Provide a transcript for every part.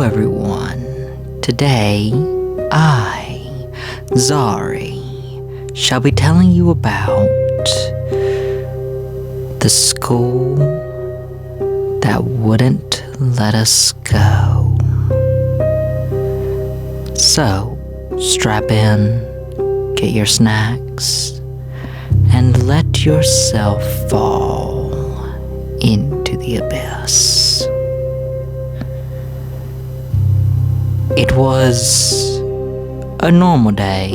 Hello everyone. Today, I, Zari, shall be telling you about the school that wouldn't let us go. So, strap in, get your snacks, and let yourself fall into the abyss. It was a normal day.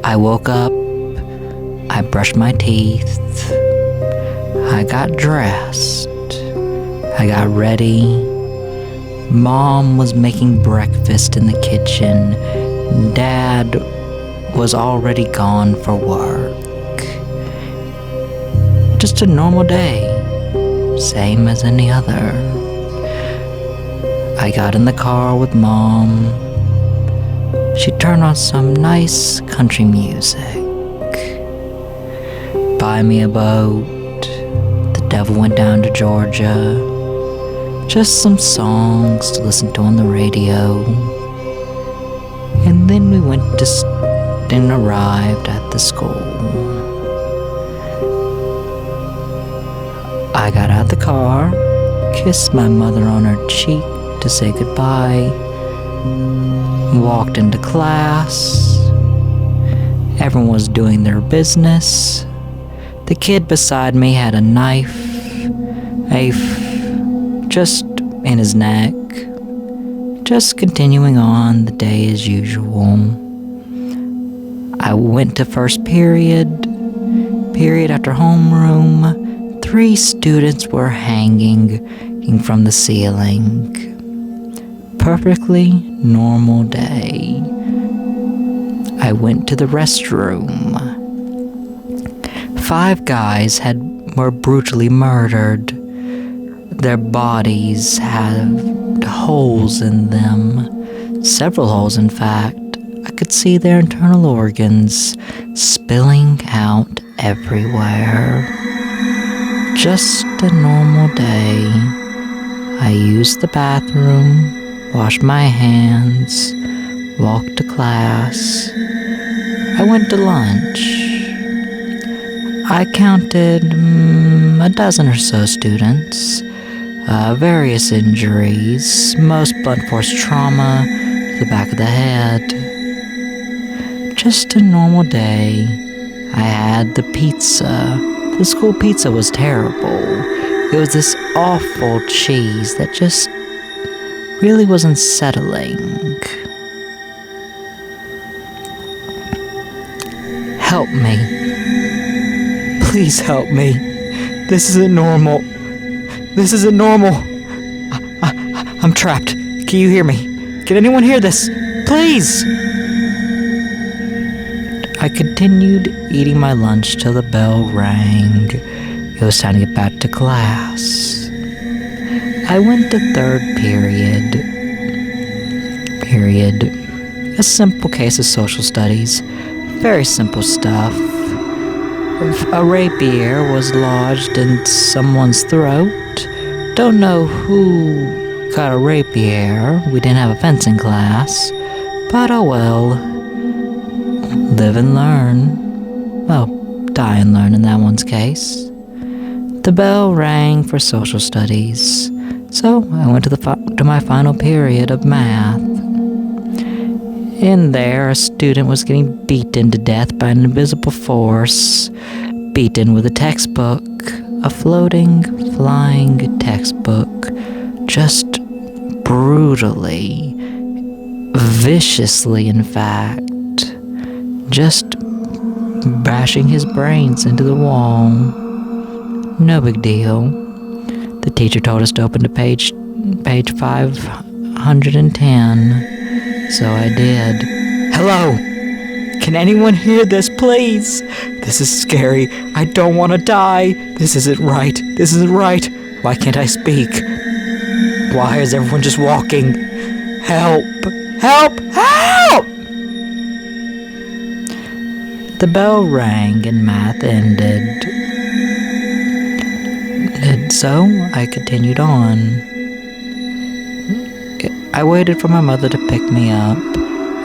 I woke up, I brushed my teeth, I got dressed, I got ready. Mom was making breakfast in the kitchen. Dad was already gone for work. Just a normal day, same as any other. I got in the car with Mom. She turned on some nice country music. Buy me a boat. The devil went down to Georgia. Just some songs to listen to on the radio. And then we went and arrived at the school. I got out of the car, kissed my mother on her cheek to say goodbye, walked into class. Everyone was doing their business. The kid beside me had a knife, just in his neck, just continuing on the day as usual. I went to first period after homeroom. 3 students were hanging from the ceiling. Perfectly normal day. I went to the restroom. 5 guys were brutally murdered. Their bodies had holes in them. Several holes, in fact. I could see their internal organs spilling out everywhere. Just a normal day. I used the bathroom, washed my hands, walked to class. I went to lunch. I counted a dozen or so students, various injuries, most blunt force trauma to the back of the head. Just a normal day. I had the pizza. The school pizza was terrible. It was this awful cheese that just really wasn't settling. Help me. Please help me. This isn't normal. This isn't normal. I'm trapped. Can you hear me? Can anyone hear this? Please! I continued eating my lunch till the bell rang. It was time to get back to class. I went to third period. A simple case of social studies. Very simple stuff. A rapier was lodged in someone's throat. Don't know who got a rapier. We didn't have a fencing class. But oh well. Live and learn. Well, die and learn in that one's case. The bell rang for social studies. So I went to my final period of math. In there, a student was getting beaten to death by an invisible force. Beaten with a textbook. A floating, flying textbook. Just brutally, viciously in fact. Just bashing his brains into the wall. No big deal. The teacher told us to open to page 510. So I did. Hello! Can anyone hear this, please? This is scary. I don't want to die. This isn't right. This isn't right. Why can't I speak? Why is everyone just walking? Help! Help! Help! The bell rang and math ended. And so I continued on. I waited for my mother to pick me up.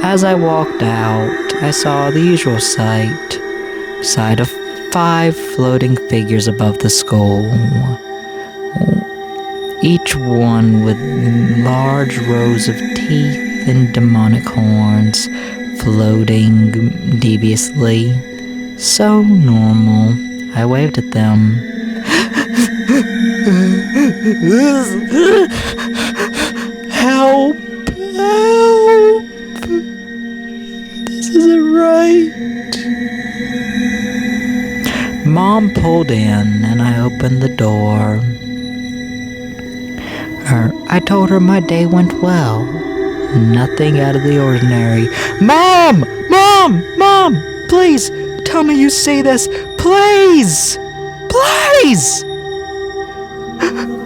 As I walked out, I saw the usual sight of 5 floating figures above the school, each one with large rows of teeth and demonic horns floating deviously. So normal. I waved at them. Help! Help! This isn't right. Mom pulled in and I opened the door. I told her my day went well. Nothing out of the ordinary. Mom! Mom! Mom! Please! Tell me you see this! Please! Please!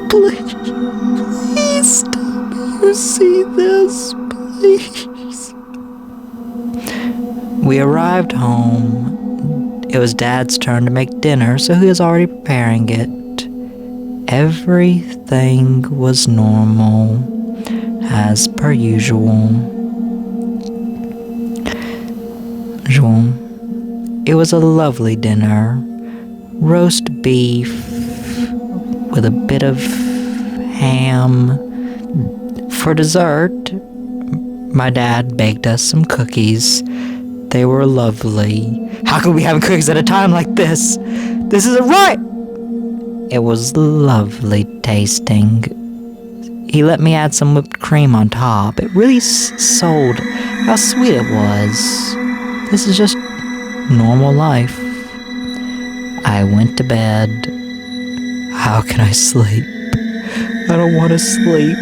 Please tell me you see this, please. We arrived home. It was Dad's turn to make dinner, so he was already preparing it. Everything was normal, as per usual. It was a lovely dinner. Roast beef with a bit of ham. For dessert, my dad baked us some cookies. They were lovely. How could we have cookies at a time like this? This isn't right! It was lovely tasting. He let me add some whipped cream on top. It really sold how sweet it was. This is just normal life. I went to bed. How can I sleep? I don't want to sleep.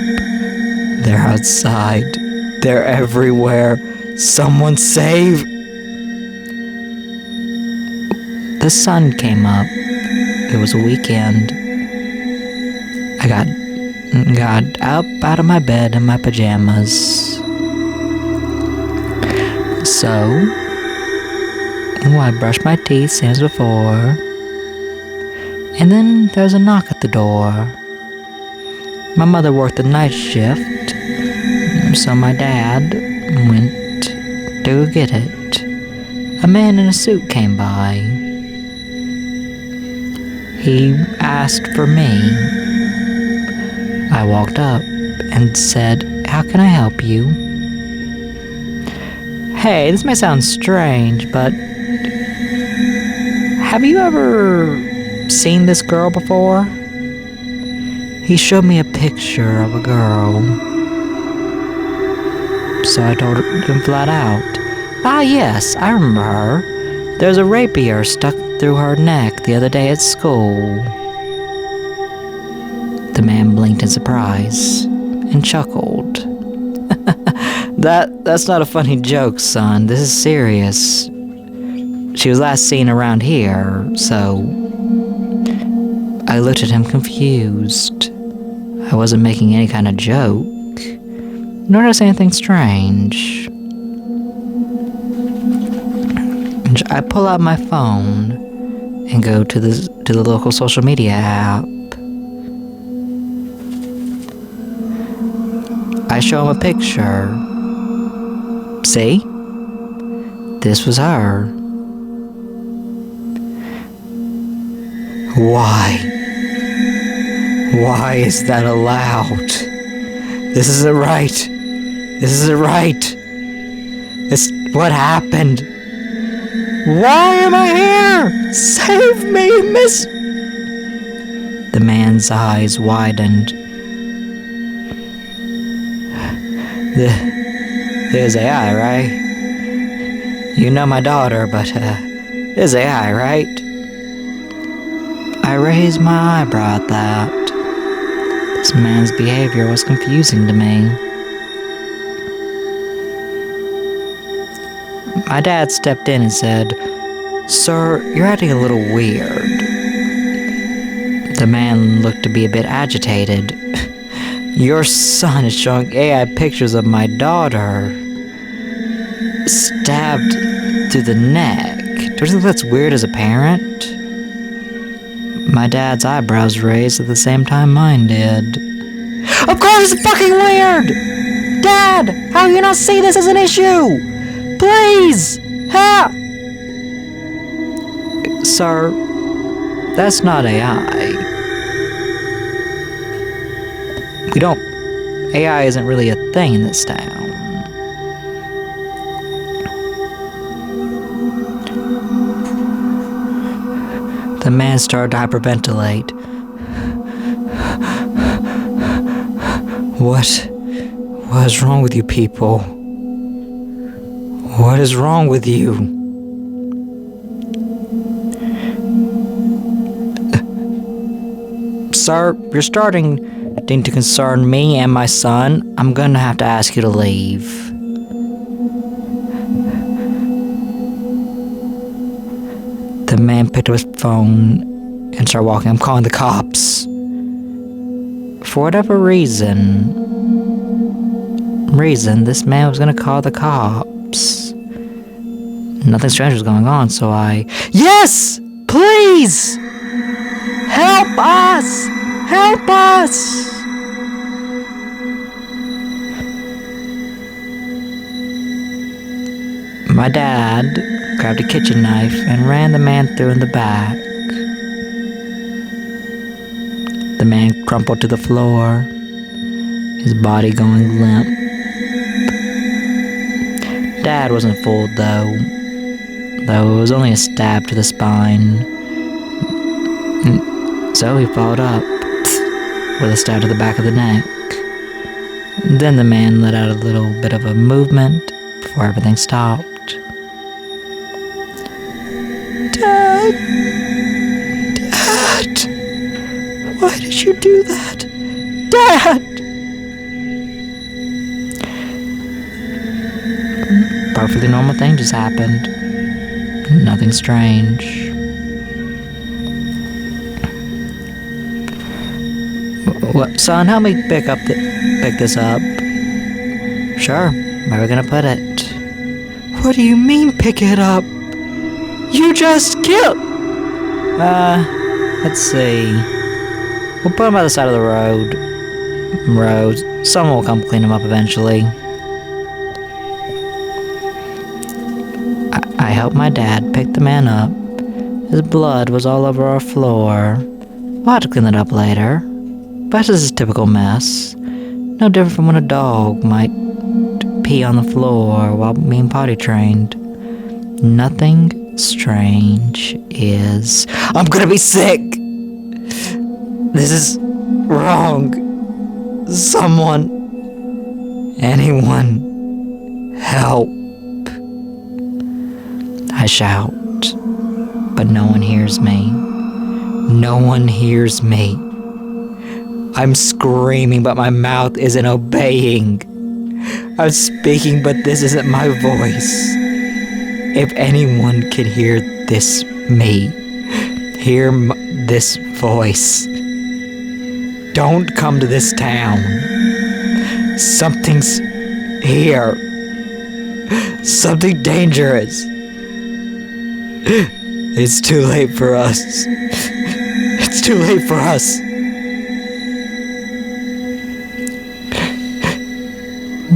They're outside. They're everywhere. Someone save! The sun came up. It was a weekend. I got up out of my bed in my pajamas. So, I brushed my teeth same as before. And then there was a knock at the door. My mother worked the night shift, so my dad went to go get it. A man in a suit came by. He asked for me. I walked up and said, "How can I help you?" Hey, this may sound strange, but have you ever seen this girl before? He showed me a picture of a girl. So I told him flat out, "Ah, yes, I remember her. There's a rapier stuck through her neck the other day at school." The man blinked in surprise and chuckled. That's not a funny joke, son. This is serious. She was last seen around here, so... I looked at him confused. I wasn't making any kind of joke, nor did I say anything strange. I pull out my phone and go to the local social media app. I show him a picture. See? This was her. Why? Why is that allowed? This isn't right. This isn't right. What happened? Why am I here? Save me, miss... The man's eyes widened. There's AI, right? You know my daughter, but, there's AI, right? I raised my eyebrow at that. This man's behavior was confusing to me. My dad stepped in and said, "Sir, you're acting a little weird." The man looked to be a bit agitated. "Your son is showing AI pictures of my daughter stabbed through the neck. Don't you think that's weird as a parent?" My dad's eyebrows raised at the same time mine did. "Of course it's fucking weird! Dad! How do you not see this as an issue? Please! Help! Sir, that's not AI. AI isn't really a thing in this town. The man started to hyperventilate. What is wrong with you people? What is wrong with you? Sir, you're starting to concern me and my son. I'm gonna have to ask you to leave. The man picked up his phone and started walking. I'm calling the cops. For whatever reason, this man was gonna call the cops. Nothing strange was going on, so Yes! Please! Help us! Help us! My dad grabbed a kitchen knife and ran the man through in the back. The man crumpled to the floor, his body going limp. Dad wasn't fooled though it was only a stab to the spine. So he followed up with a stab to the back of the neck. Then the man let out a little bit of a movement before everything stopped. Dad! Why did you do that? Dad! Perfectly normal thing just happened. Nothing strange. What, son, help me pick this up. Sure, where are we gonna put it? What do you mean pick it up? You just killed... let's see. We'll put him by the side of the road. Someone will come clean him up eventually. I helped my dad pick the man up. His blood was all over our floor. We'll have to clean it up later. But this is a typical mess. No different from when a dog might pee on the floor while being potty trained. Nothing strange is... I'm gonna be sick! This is wrong. Someone... anyone... help. I shout, but no one hears me. No one hears me. I'm screaming, but my mouth isn't obeying. I'm speaking, but this isn't my voice. If anyone can hear this voice, don't come to this town. Something's here. Something dangerous. It's too late for us. It's too late for us.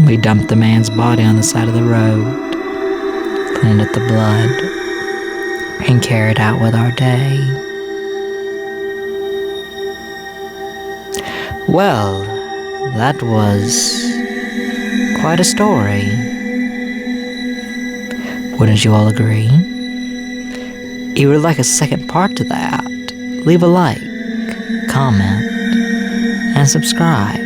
We dumped the man's body on the side of the road, cleaned up the blood, and carried out with our day. Well, that was quite a story. Wouldn't you all agree? If you would like a second part to that, leave a like, comment, and subscribe.